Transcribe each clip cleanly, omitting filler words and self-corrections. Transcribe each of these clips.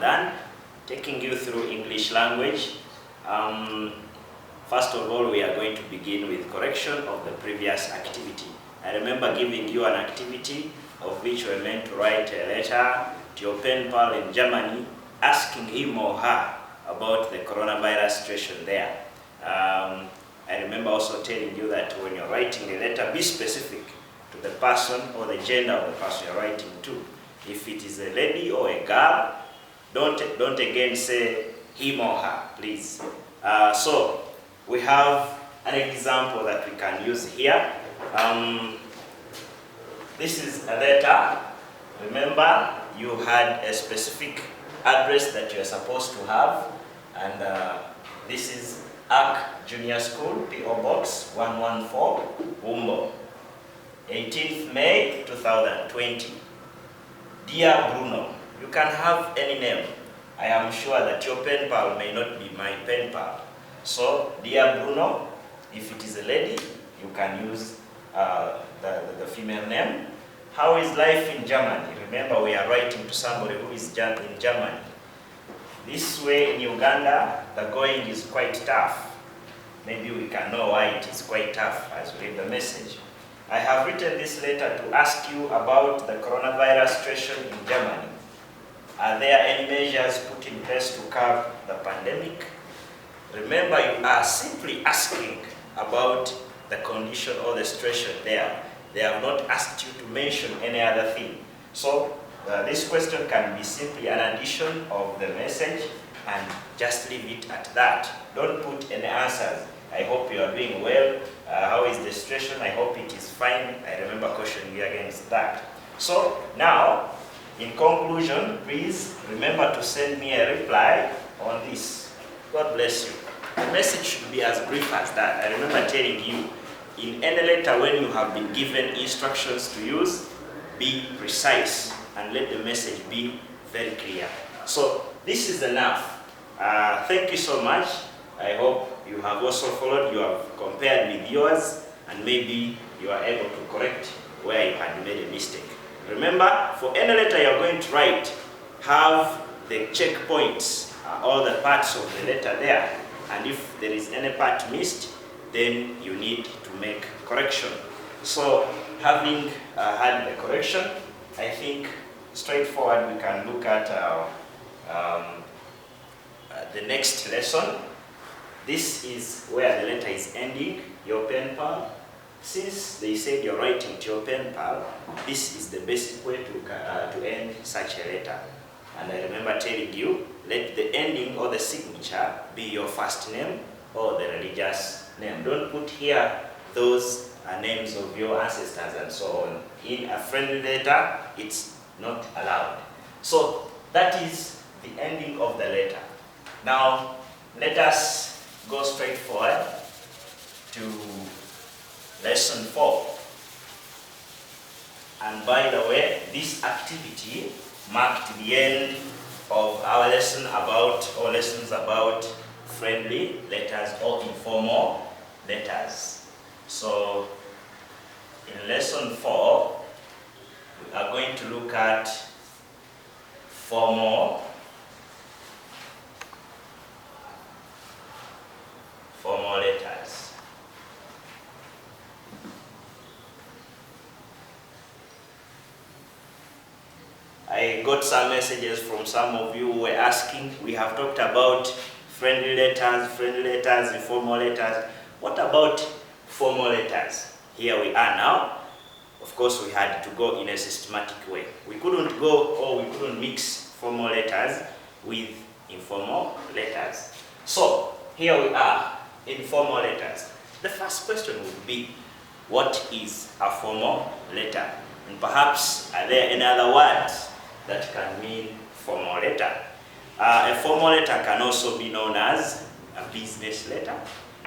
Ramadan, taking you through English language. First of all, we are going to begin with correction of the previous activity. I remember giving you an activity of which we meant to write a letter to your pen pal in Germany, asking him or her about the coronavirus situation there. I remember also telling you that when you're writing a letter, be specific to the person or the gender of the person you're writing to. If it is a lady or a girl, don't again say him or her, please. So we have an example that we can use here. This is a letter. Remember, you had a specific address that you're supposed to have, and this is ARC Junior School, P.O. Box 114, Mbale, 18th May 2020. Dear Bruno, you can have any name. I am sure that your pen pal may not be my pen pal. So, dear Bruno, if it is a lady, you can use the female name. How is life in Germany? Remember, we are writing to somebody who is in Germany. This way in Uganda, the going is quite tough. Maybe we can know why it is quite tough as we read the message. I have written this letter to ask you about the coronavirus situation in Germany. Are there any measures put in place to curb the pandemic? Remember, you are simply asking about the condition or the situation there. They have not asked you to mention any other thing. So this question can be simply an addition of the message and just leave it at that. Don't put any answers. I hope you are doing well. How is the situation? I hope it is fine. I remember cautioning you against that. So now, in conclusion, please remember to send me a reply on this. God bless you. The message should be as brief as that. I remember telling you, in any letter when you have been given instructions to use, be precise and let the message be very clear. So this is enough. Thank you so much. I hope you have also followed, you have compared with yours, and maybe you are able to correct where you had made a mistake. Remember, for any letter you are going to write, have the checkpoints, all the parts of the letter there, and if there is any part missed, then you need to make correction. So, having had the correction, I think straightforward we can look at the next lesson. This is where the letter is ending, your pen pal. Since they said you're writing to your pen pal, this is the best way to end such a letter. And I remember telling you, let the ending or the signature be your first name or the religious name. Don't put here those names of your ancestors and so on. In a friendly letter, it's not allowed. So that is the ending of the letter. Now, let us go straight forward to lesson 4. And by the way, this activity marked the end of our lesson about, or lessons about friendly letters or informal letters. So, in lesson 4, we are going to look at formal letters. I got some messages from some of you who were asking, we have talked about friendly letters, informal letters. What about formal letters? Here we are now. Of course, we had to go in a systematic way. We couldn't go, or we couldn't mix formal letters with informal letters. So, here we are, informal letters. The first question would be, what is a formal letter? And perhaps, are there any other words that can mean formal letter? A formal letter can also be known as a business letter.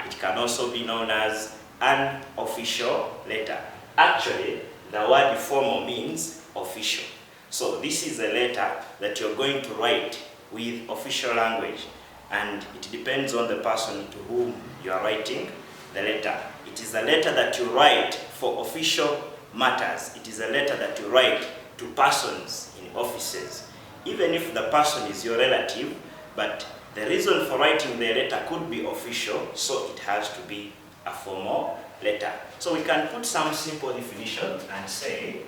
It can also be known as an official letter. Actually, the word formal means official. So this is a letter that you're going to write with official language, and it depends on the person to whom you are writing the letter. It is a letter that you write for official matters. It is a letter that you write to persons in offices. even if the person is your relative, but the reason for writing the letter could be official, so it has to be a formal letter. So we can put some simple definition and say,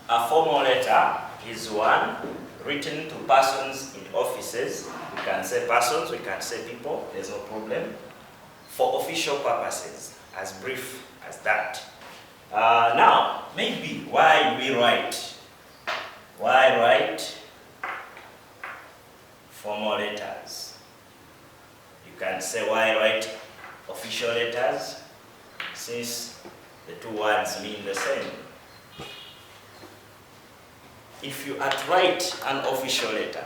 a formal letter is one written to persons in offices. We can say persons, we can say people, there's no problem. For official purposes, as brief as that. Now, maybe why we write? Why write formal letters? You can say why write official letters, since the two words mean the same. If you write an official letter,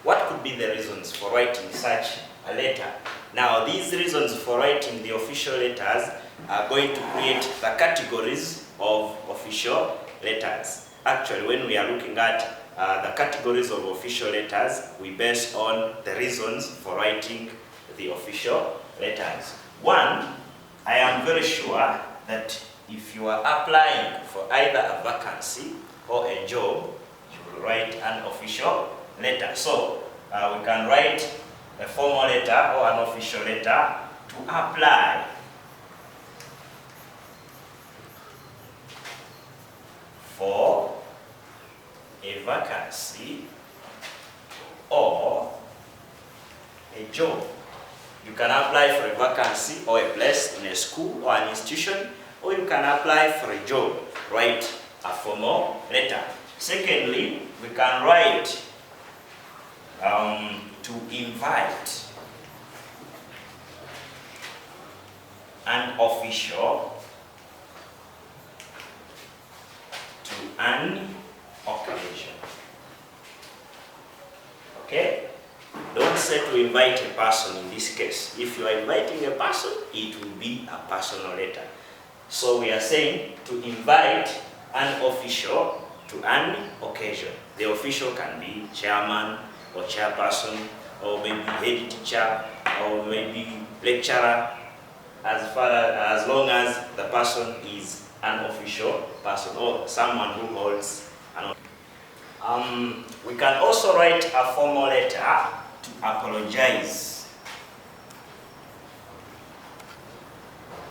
what could be the reasons for writing such a letter? Now, these reasons for writing the official letters are going to create the categories of official letters. Actually, when we are looking at the categories of official letters, we base on the reasons for writing the official letters. One, I am very sure that if you are applying for either a vacancy or a job, write an official letter. So we can write a formal letter or an official letter to apply for a vacancy or a job. You can apply for a vacancy or a place in a school or an institution, or you can apply for a job. Write a formal letter. Secondly, we can write to invite an official to an occasion. Okay? Don't say to invite a person in this case. If you are inviting a person, it will be a personal letter. So we are saying to invite an official to an occasion. The official can be chairman or chairperson, or maybe head teacher, or maybe lecturer, as long as the person is an official person or someone who holds an office. We can also write a formal letter to apologize.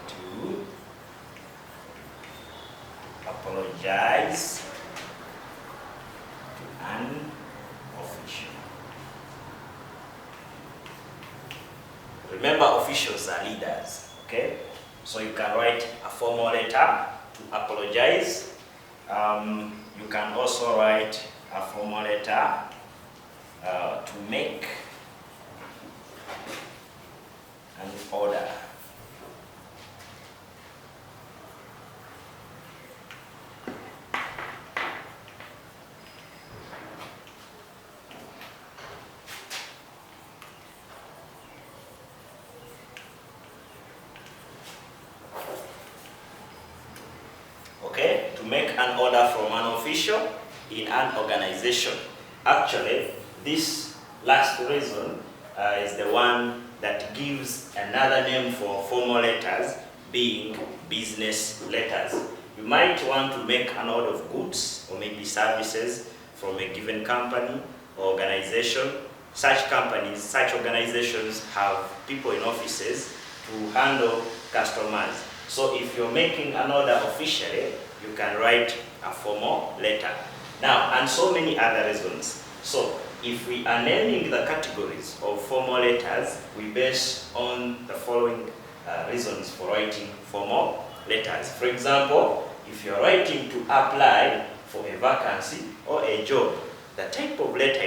To apologize an official. Remember, officials are leaders, okay? So you can write a formal letter to apologize. You can also write a formal letter to make an order. Okay, to make an order from an official in an organization. Actually, this last reason is the one that gives another name for formal letters, being business letters. You might want to make an order of goods or maybe services from a given company or organization. Such companies, such organizations have people in offices to handle customers. So if you're making an order officially, you can write a formal letter. Now, and so many other reasons. So if we are naming the categories of formal letters, we base on the following reasons for writing formal letters. For example, if you're writing to apply for a vacancy or a job, the type of letter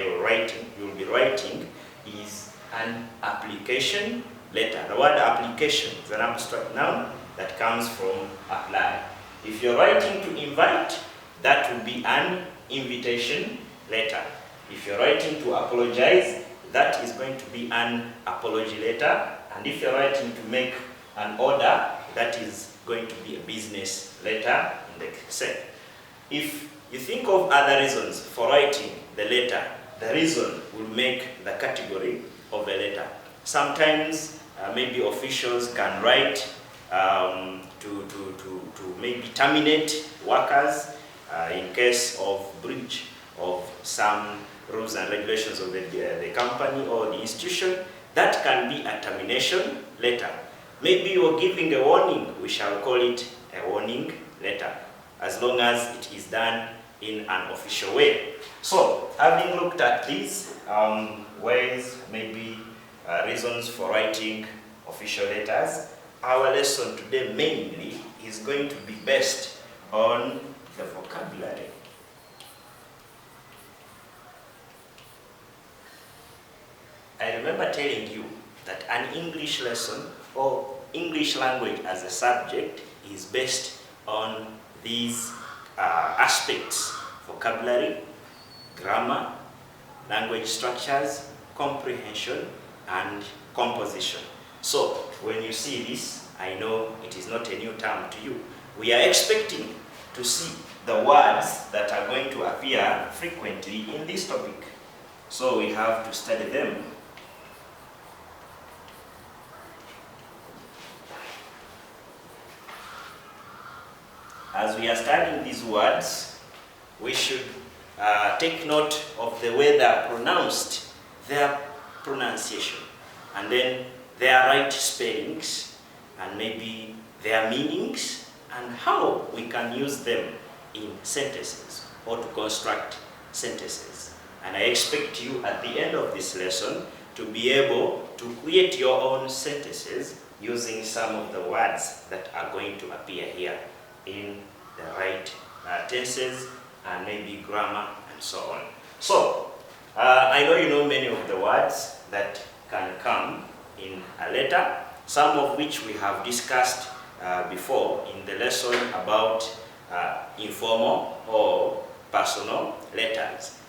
you'll be writing is an application letter. The word application is an abstract noun that comes from apply. If you're writing to invite, that will be an invitation letter. If you're writing to apologize, that is going to be an apology letter. And if you're writing to make an order, that is going to be a business letter in the set. If you think of other reasons for writing the letter, the reason will make the category of a letter. Sometimes maybe officials can write to maybe terminate workers in case of breach of some rules and regulations of the company or the institution. That can be a termination letter. Maybe you're giving a warning, we shall call it a warning letter, as long as it is done in an official way. So, having looked at these ways, maybe reasons for writing official letters, our lesson today mainly is going to be based on the vocabulary. I remember telling you that an English lesson or English language as a subject is based on these aspects: vocabulary, grammar, language structures, comprehension, and composition. So, when you see this, I know it is not a new term to you. We are expecting to see the words that are going to appear frequently in this topic. So, we have to study them. As we are studying these words, we should take note of the way they are pronounced, their pronunciation, and then their right spellings, and maybe their meanings, and how we can use them in sentences or to construct sentences. And I expect you at the end of this lesson to be able to create your own sentences using some of the words that are going to appear here in the right tenses and maybe grammar and so on. So, I know you know many of the words that can come in a letter, some of which we have discussed before in the lesson about informal or personal letters.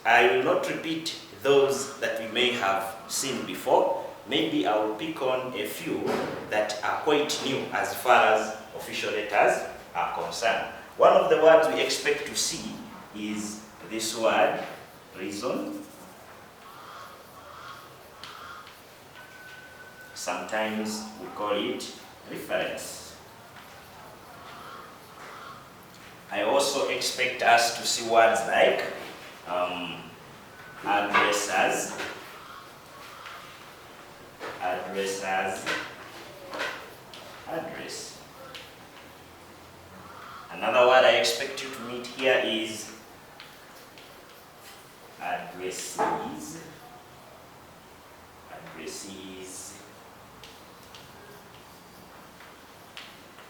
I will not repeat those that we may have seen before. Maybe I will pick on a few that are quite new as far as official letters are concerned. One of the words we expect to see is this word, reason. Sometimes we call it reference. I also expect us to see words like addressers, address. Another word I expect you to meet here is addressees,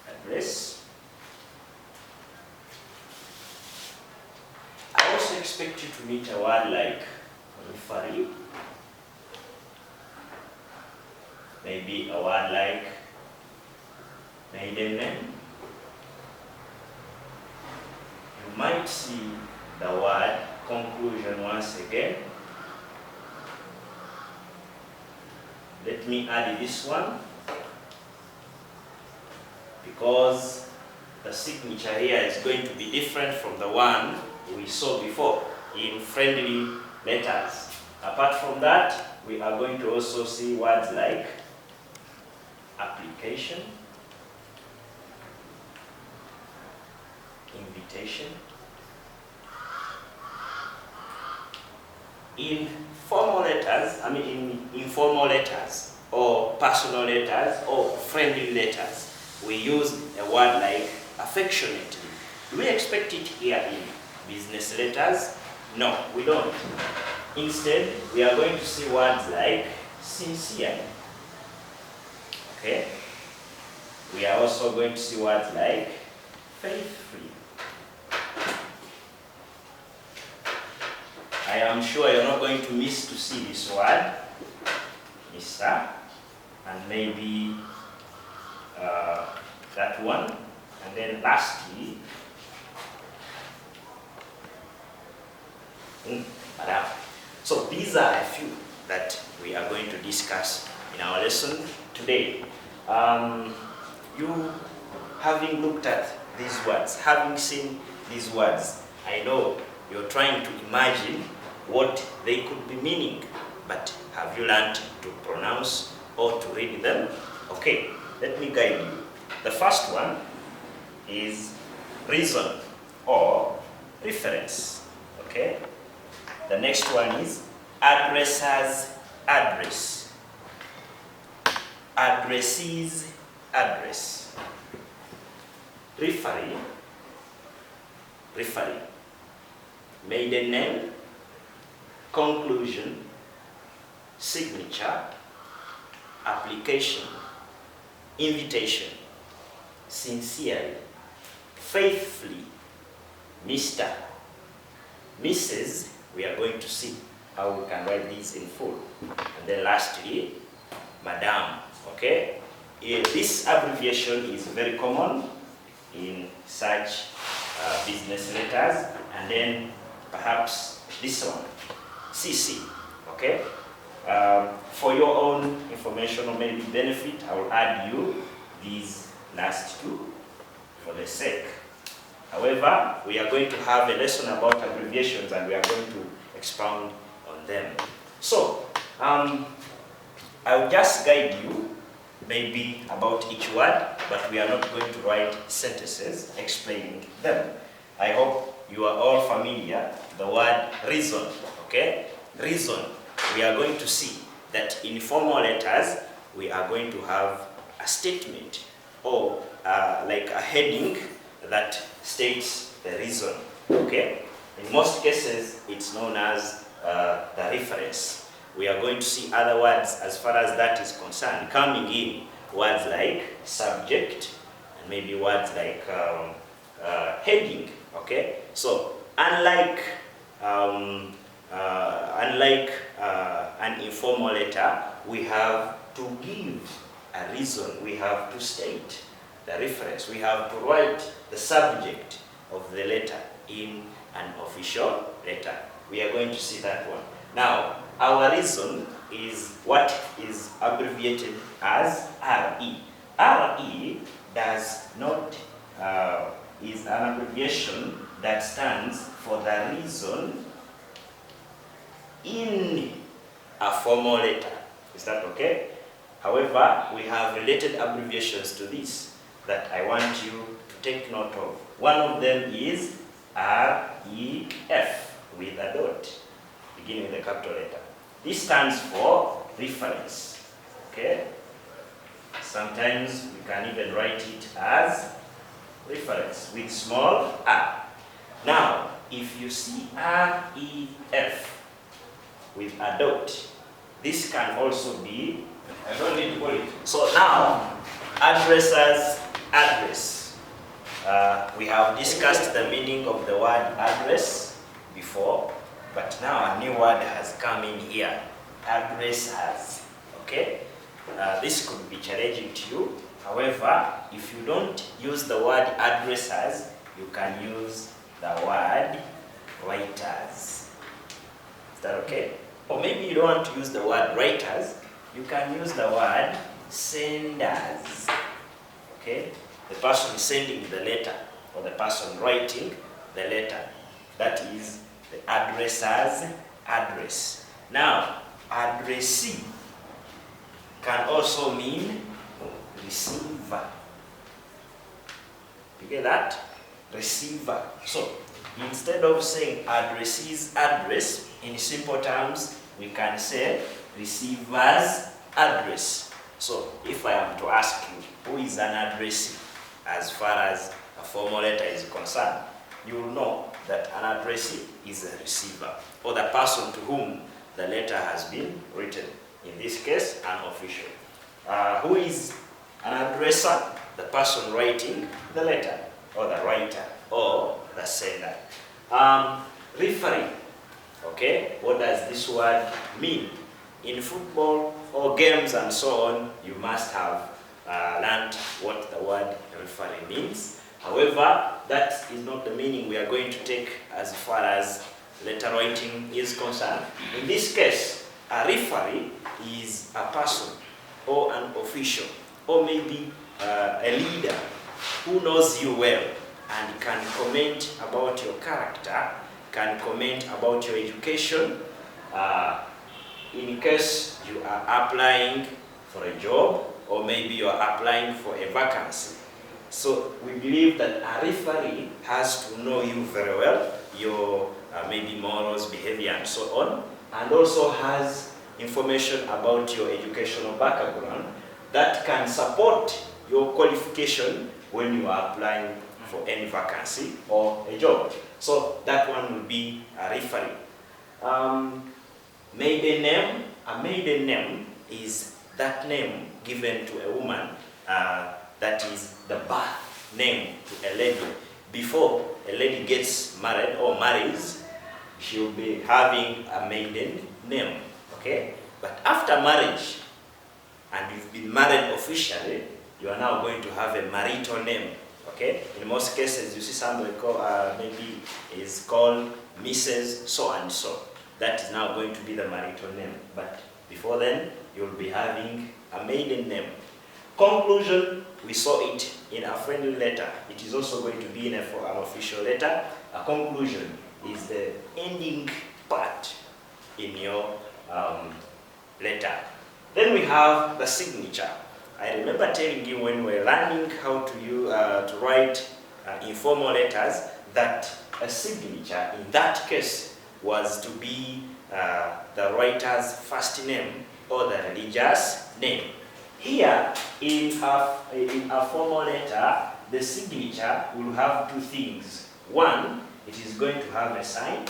address. I also expect you to meet a word like referee, maybe a word like maiden name. You might see the word conclusion once again. Let me add this one, because the signature here is going to be different from the one we saw before in friendly letters. Apart from that, we are going to also see words like application, invitation. In formal letters, in informal letters, or personal letters, or friendly letters, we use a word like affectionately. Do we expect it here in business letters? No, we don't. Instead, we are going to see words like sincerely. Okay? We are also going to see words like faithfully. I am sure you're not going to miss to see this word, Mr. And maybe that one, And then lastly, madam. So these are a few that we are going to discuss in our lesson today. You having looked at these words, having seen these words, I know you're trying to imagine what they could be meaning, but have you learned to pronounce or to read them? Okay, let me guide you. The first one is reason or reference. Okay? The next one is addresser's address. Addressee's address. Referee. Referee. Maiden name. Conclusion. Signature. Application. Invitation. Sincerely. Faithfully. Mr. Mrs. We are going to see how we can write these in full. And then lastly, Madam. Okay? This abbreviation is very common in such business letters. And then perhaps this one, CC. Okay? For your own information or maybe benefit, I will add you these last two for the sake. However, we are going to have a lesson about abbreviations and we are going to expound on them. So, I will just guide you maybe about each word, but we are not going to write sentences explaining them. I hope you are all familiar with the word reason, okay? Reason. We are going to see that in formal letters, we are going to have a statement or like a heading that states the reason, okay? In most cases, it's known as the reference. We are going to see other words as far as that is concerned, coming in words like subject, and maybe words like heading, okay? So, unlike an informal letter, we have to give a reason, we have to state the reference, we have to write the subject of the letter in an official letter. We are going to see that one. Now, our reason is what is abbreviated as RE. RE does not, is an abbreviation that stands for the reason in a formal letter. Is that okay? However, we have related abbreviations to this that I want you to take note of. One of them is REF with a dot, beginning with a capital letter. This stands for reference, okay? Sometimes we can even write it as reference with small r. Now, if you see REF with a dot, this can also be, I don't need to call it. So now, addresser's address. We have discussed the meaning of the word address before, but now a new word has come in here, addressers, okay? This could be challenging to you. However, if you don't use the word addressers, you can use the word writers. Is that okay? Or maybe you don't want to use the word writers, you can use the word senders. Okay? The person sending the letter or the person writing the letter. That is the addresser's address. Now, addressee can also mean receiver. You get that? Receiver. So, instead of saying addressee's address, in simple terms, we can say receiver's address. So, if I am to ask you, who is an addressee as far as a formal letter is concerned, you will know that an addressee is a receiver, or the person to whom the letter has been written. In this case, an official. Who is an addressor? The person writing the letter, or the writer, or the sender. Referee. Okay, what does this word mean? In football or games and so on, you must have learned what the word referee means. However, that is not the meaning we are going to take as far as letter writing is concerned. In this case, a referee is a person or an official or maybe a leader who knows you well and can comment about your character, can comment about your education, in case you are applying for a job or maybe you are applying for a vacancy. So we believe that a referee has to know you very well, your maybe morals, behavior, and so on, and also has information about your educational background that can support your qualification when you are applying for any vacancy or a job. So that one will be a referee. Maiden name. A maiden name is that name given to a woman that is the birth name to a lady. Before a lady gets married or marries, she'll be having a maiden name, okay? But after marriage, and you've been married officially, you are now going to have a marital name, okay? In most cases, you see somebody called, maybe is called Mrs. So-and-so. That is now going to be the marital name. But before then, you'll be having a maiden name. Conclusion, we saw it in a friendly letter. It is also going to be in an official letter. A conclusion is the ending part in your letter. Then we have the signature. I remember telling you when we were learning how to write informal letters that a signature in that case was to be the writer's first name or the religious name. Here, in a formal letter, the signature will have two things. One, it is going to have a sign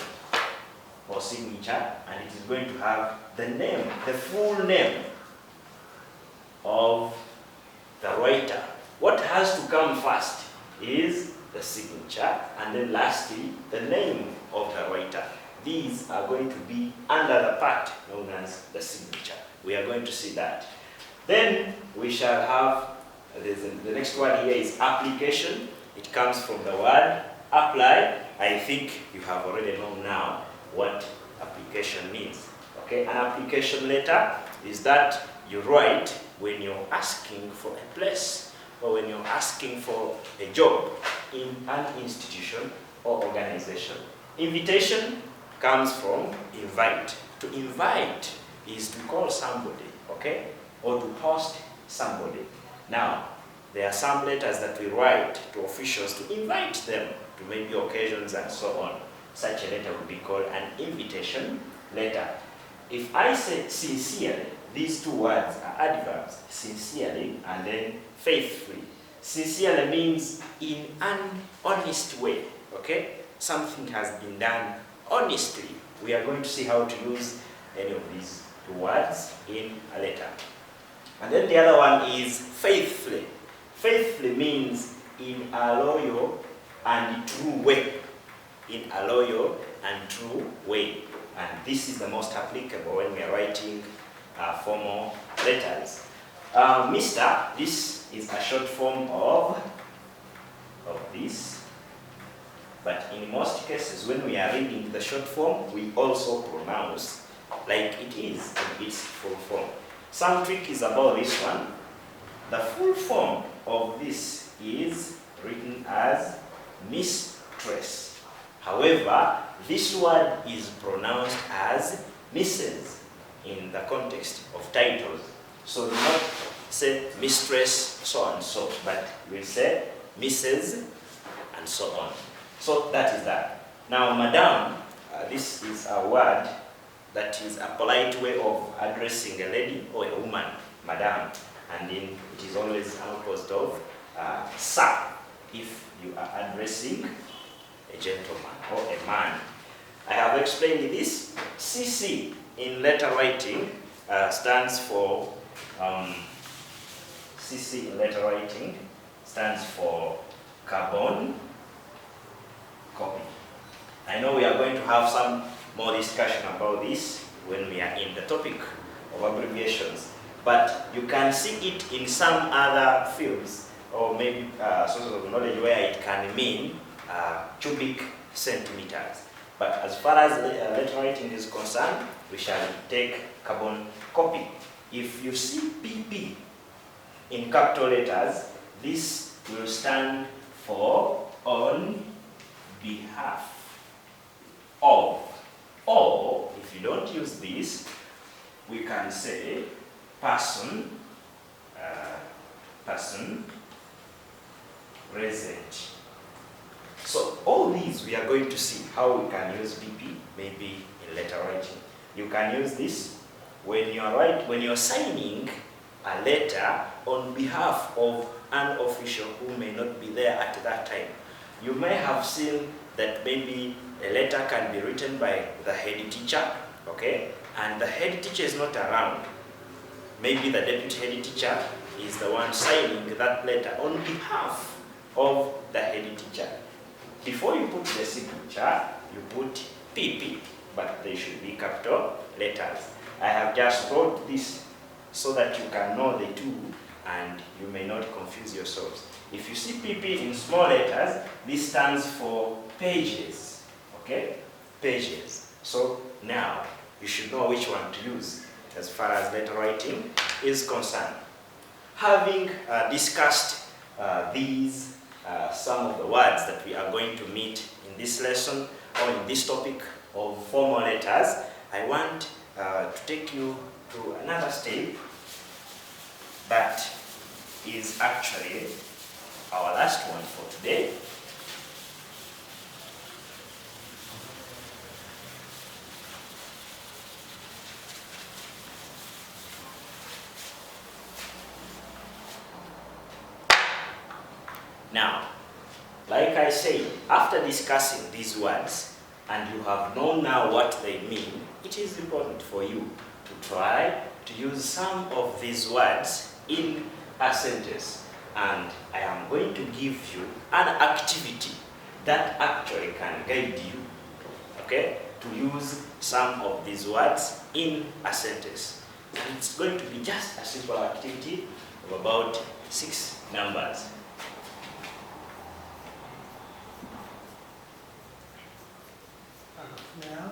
or signature, and it is going to have the name, the full name of the writer. What has to come first is the signature, and then lastly, the name of the writer. These are going to be under the part known as the signature. We are going to see that. Then we shall have, the next word here is application. It comes from the word apply. I think you have already known now what application means. Okay, an application letter is that you write when you're asking for a place or when you're asking for a job in an institution or organization. Invitation comes from invite. To invite is to call somebody, okay, or to host somebody. Now, there are some letters that we write to officials to invite them to maybe occasions and so on. Such a letter would be called an invitation letter. If I say sincerely, these two words are adverbs, sincerely and then faithfully. Sincerely means in an honest way, okay? Something has been done honestly. We are going to see how to use any of these two words in a letter. And then the other one is faithfully. Faithfully means in a loyal and true way. In a loyal and true way. And this is the most applicable when we are writing formal letters. Mr. This is a short form of this. But in most cases, when we are reading the short form, we also pronounce like it is in its full form. Some trick is about this one. The full form of this is written as mistress. However, this word is pronounced as Mrs. in the context of titles. So do not say mistress so and so, but we'll say Mrs. and so on. So that is that. Now, madam, this is a word that is a polite way of addressing a lady or a woman, madam. And then it is always opposed of sir, if you are addressing a gentleman or a man. I have explained this. CC in letter writing stands for CC in letter writing stands for carbon copy. I know we are going to have some more discussion about this when we are in the topic of abbreviations, but you can see it in some other fields or maybe sources of knowledge where it can mean cubic centimeters. But as far as letter writing is concerned, we shall take carbon copy. If you see PP in capital letters, this will stand for on behalf of. Or if you don't use this, we can say person, person present. So all these we are going to see how we can use PP maybe in letter writing. You can use this when you're signing a letter on behalf of an official who may not be there at that time. You may have seen that maybe a letter can be written by the head teacher, okay, and the head teacher is not around. Maybe the deputy head teacher is the one signing that letter on behalf of the head teacher. Before you put the signature, you put PP, but they should be capital letters. I have just wrote this so that you can know the two and you may not confuse yourselves. If you see PP in small letters, this stands for pages, okay? Pages. So now you should know which one to use as far as letter writing is concerned. Having discussed these some of the words that we are going to meet in this lesson or in this topic of formal letters, I want to take you to another step that is actually our last one for today. Now, like I said, after discussing these words, and you have known now what they mean, it is important for you to try to use some of these words in a sentence. And I am going to give you an activity that actually can guide you, okay, to use some of these words in a sentence. And it's going to be just a simple activity of about 6 numbers. Now,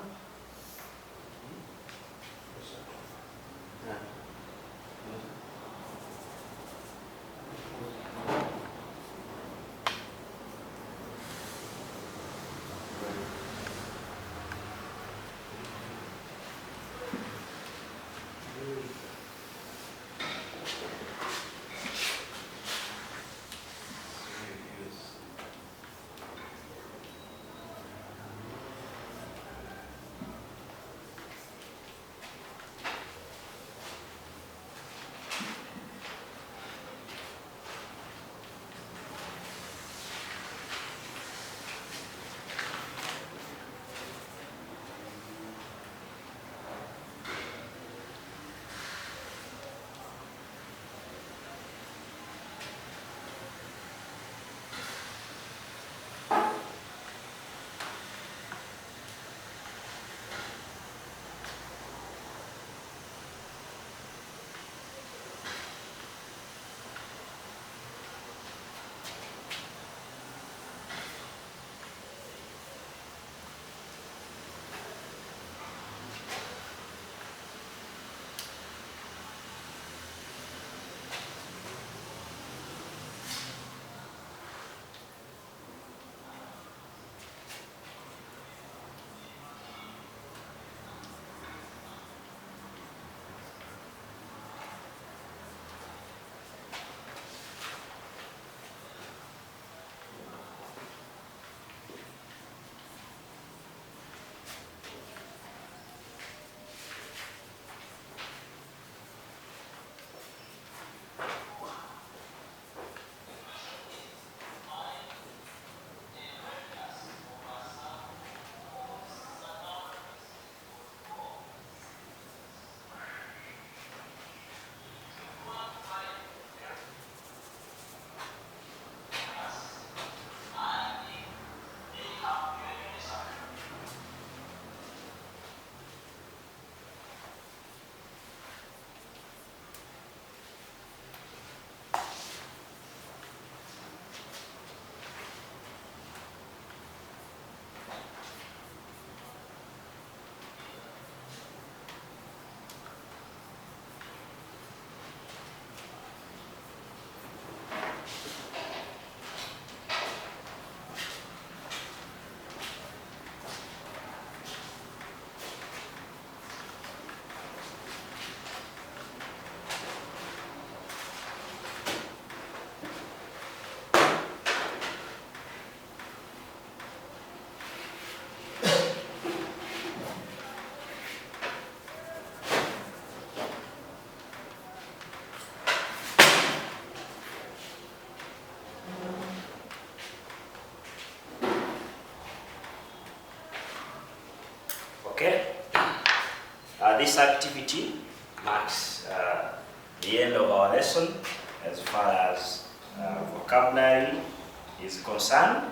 this activity marks the end of our lesson as far as vocabulary is concerned.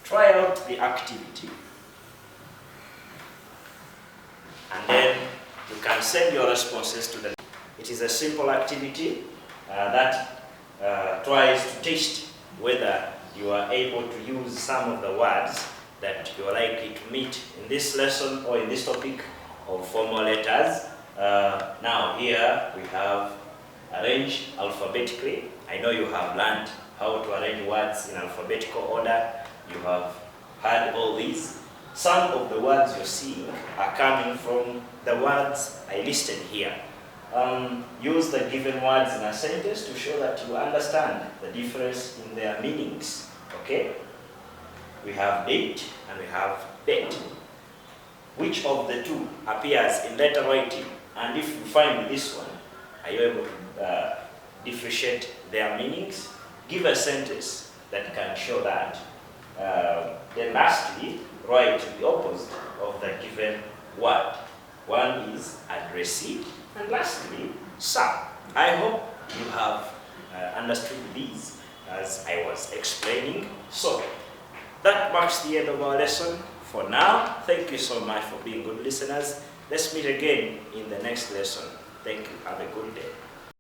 Try out the activity, and then you can send your responses to the. It is a simple activity that tries to test whether you are able to use some of the words that you are likely to meet in this lesson or in this topic of formal letters. Now here we have arranged alphabetically. I know you have learned how to arrange words in alphabetical order. You have heard all these. Some of the words you're seeing are coming from the words I listed here. Use the given words in a sentence to show that you understand the difference in their meanings. Okay? We have date and we have bet. Which of the two appears in letter writing? And if you find this one, are you able to differentiate their meanings? Give a sentence that can show that. Then lastly, write the opposite of the given word. One is addressee, and lastly, sir. I hope you have understood these as I was explaining. So, that marks the end of our lesson. For now, thank you so much for being good listeners. Let's meet again in the next lesson. Thank you. Have a good day.